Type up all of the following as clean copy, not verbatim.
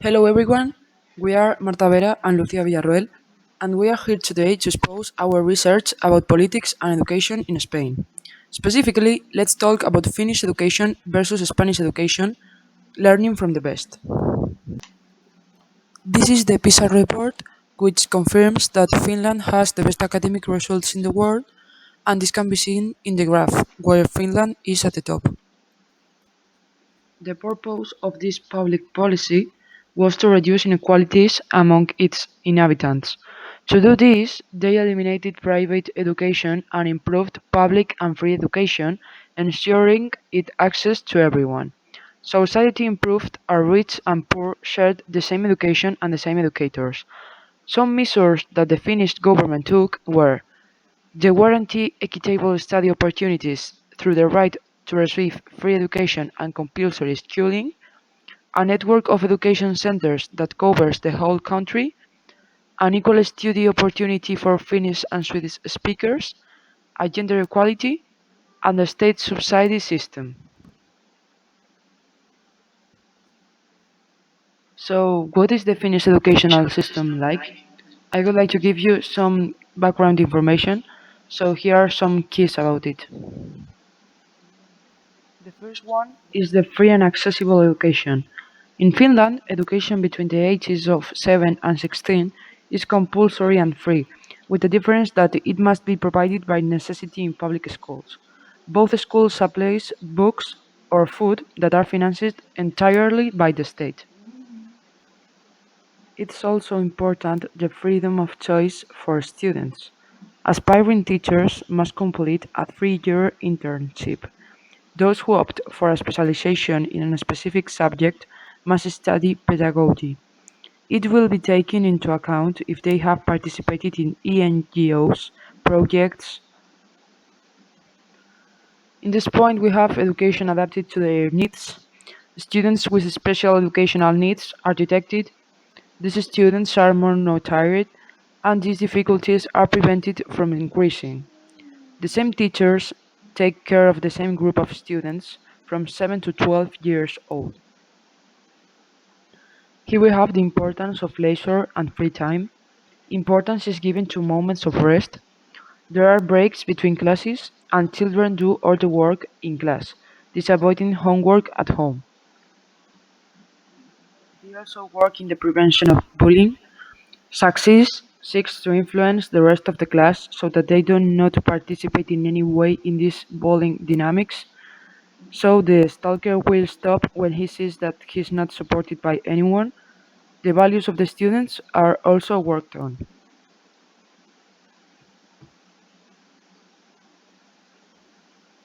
Hello everyone, we are Marta Vera and Lucia Villarroel, and we are here today to expose our research about politics and education in Spain. Specifically, let's talk about Finnish education versus Spanish education, learning from the best. This is the PISA report, which confirms that Finland has the best academic results in the world, and this can be seen in the graph, where Finland is at the top. The purpose of this public policy was to reduce inequalities among its inhabitants. To do this, they eliminated private education and improved public and free education, ensuring its access to everyone. Society improved as rich and poor shared the same education and the same educators. Some measures that the Finnish government took were the guarantee equitable study opportunities through the right to receive free education and compulsory schooling, a network of education centers that covers the whole country, an equal study opportunity for Finnish and Swedish speakers, a gender equality, and a state subsidy system. So, what is the Finnish educational system like? I would like to give you some background information. So, here are some keys about it. The first one is the free and accessible education. In Finland, education between the ages of 7 and 16 is compulsory and free, with the difference that it must be provided by necessity in public schools. Both schools supply books or food that are financed entirely by the state. It's also important the freedom of choice for students. Aspiring teachers must complete a 3-year internship. Those who opt for a specialization in a specific subject must study pedagogy. It will be taken into account if they have participated in ENGOs, projects. In this point, we have education adapted to their needs. Students with special educational needs are detected. These students are more tired, and these difficulties are prevented from increasing. The same teachers take care of the same group of students from 7 to 12 years old. Here we have the importance of leisure and free time. Importance is given to moments of rest. There are breaks between classes, and children do all the work in class, this avoiding homework at home. They also work in the prevention of bullying. Success seeks to influence the rest of the class so that they do not participate in any way in this bullying dynamics. So the stalker will stop when he sees that he's not supported by anyone. The values of the students are also worked on.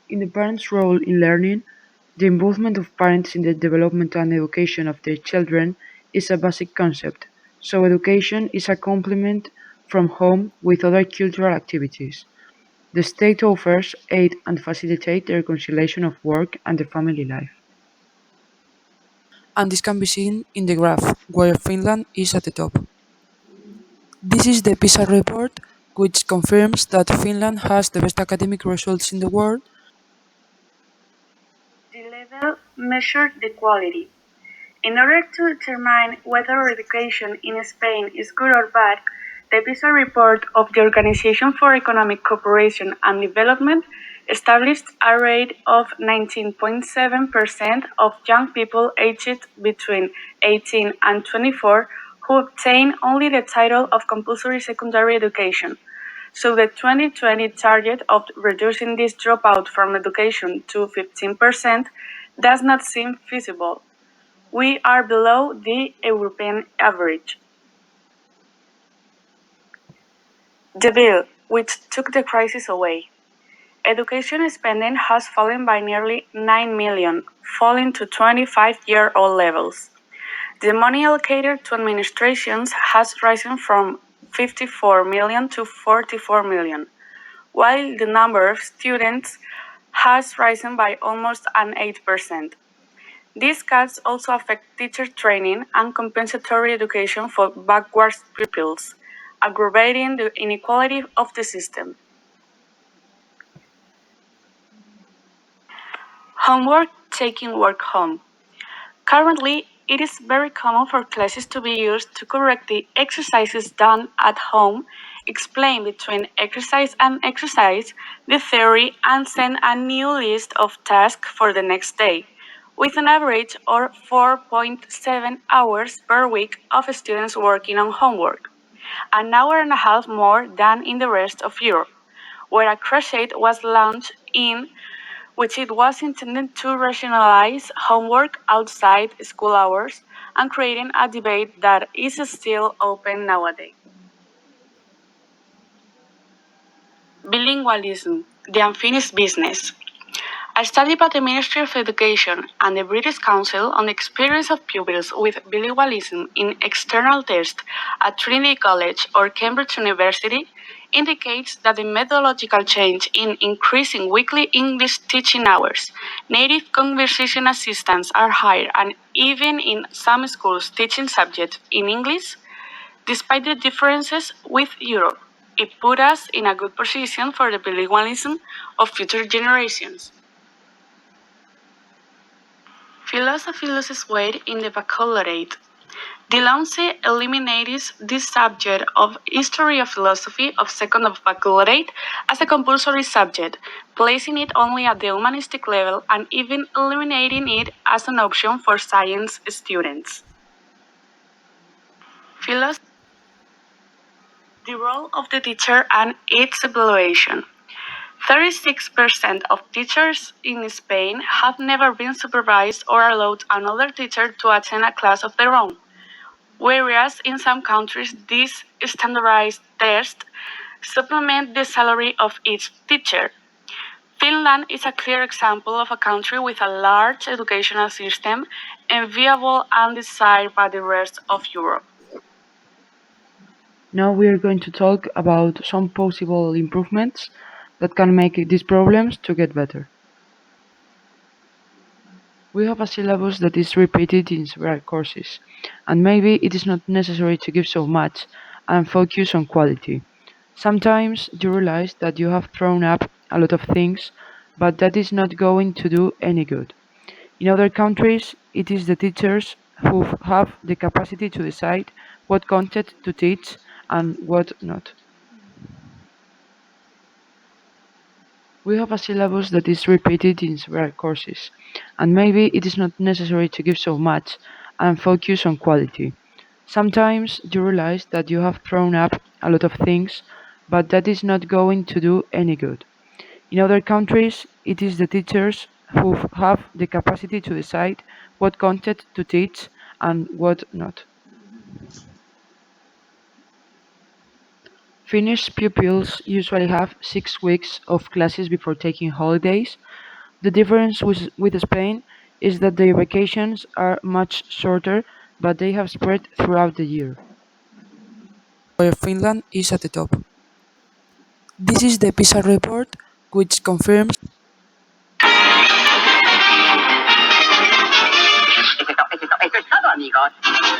In the parents' role in learning, the involvement of parents in the development and education of their children is a basic concept, so education is a complement from home with other cultural activities. The state offers aid and facilitate the reconciliation of work and the family life. And this can be seen in the graph, where Finland is at the top. This is the PISA report, which confirms that Finland has the best academic results in the world. The level measured the quality. In order to determine whether education in Spain is good or bad, the PISA report of the Organization for Economic Cooperation and Development established a rate of 19.7% of young people aged between 18 and 24 who obtain only the title of compulsory secondary education. So the 2020 target of reducing this dropout from education to 15% does not seem feasible. We are below the European average. The bill, which took the crisis away. Education spending has fallen by nearly 9 million, falling to 25-year-old levels. The money allocated to administrations has risen from 54 million to 44 million, while the number of students has risen by almost an 8%. These cuts also affect teacher training and compensatory education for backward pupils, aggravating the inequality of the system. Homework taking work home. Currently, It is very common for classes to be used to correct the exercises done at home, explain between exercise and exercise the theory, and send a new list of tasks for the next day, with an average of 4.7 hours per week of students working on homework, an hour and a half more than in the rest of Europe, where a crusade was launched in which it was intended to rationalize homework outside school hours and creating a debate that is still open nowadays. Bilingualism, the unfinished business. A study by the Ministry of Education and the British Council on the experience of pupils with bilingualism in external tests at Trinity College or Cambridge University indicates that the methodological change in increasing weekly English teaching hours, native conversation assistants are hired, and even in some schools teaching subjects in English, despite the differences with Europe, it put us in a good position for the bilingualism of future generations. Philosophy loses weight in the baccalaureate. Delancey eliminates this subject of History of Philosophy of second of baccalaureate as a compulsory subject, placing it only at the humanistic level and even eliminating it as an option for science students. Philosophy, the role of the teacher and its evaluation. 36% of teachers in Spain have never been supervised or allowed another teacher to attend a class of their own, whereas in some countries these standardized tests supplement the salary of each teacher. Finland is a clear example of a country with a large educational system enviable and desired by the rest of Europe. Now we are going to talk about some possible improvements that can make these problems to get better. We have a syllabus that is repeated in several courses, and maybe it is not necessary to give so much and focus on quality. Sometimes you realize that you have thrown up a lot of things, but that is not going to do any good. In other countries, it is the teachers who have the capacity to decide what content to teach and what not. We have a syllabus that is repeated in several courses, and maybe it is not necessary to give so much and focus on quality. Sometimes you realize that you have thrown up a lot of things, but that is not going to do any good. In other countries, it is the teachers who have the capacity to decide what content to teach and what not. Finnish pupils usually have 6 weeks of classes before taking holidays. The difference with Spain is that their vacations are much shorter, but they have spread throughout the year. Where Finland is at the top. This is the PISA report, which confirms Eso es todo, amigos.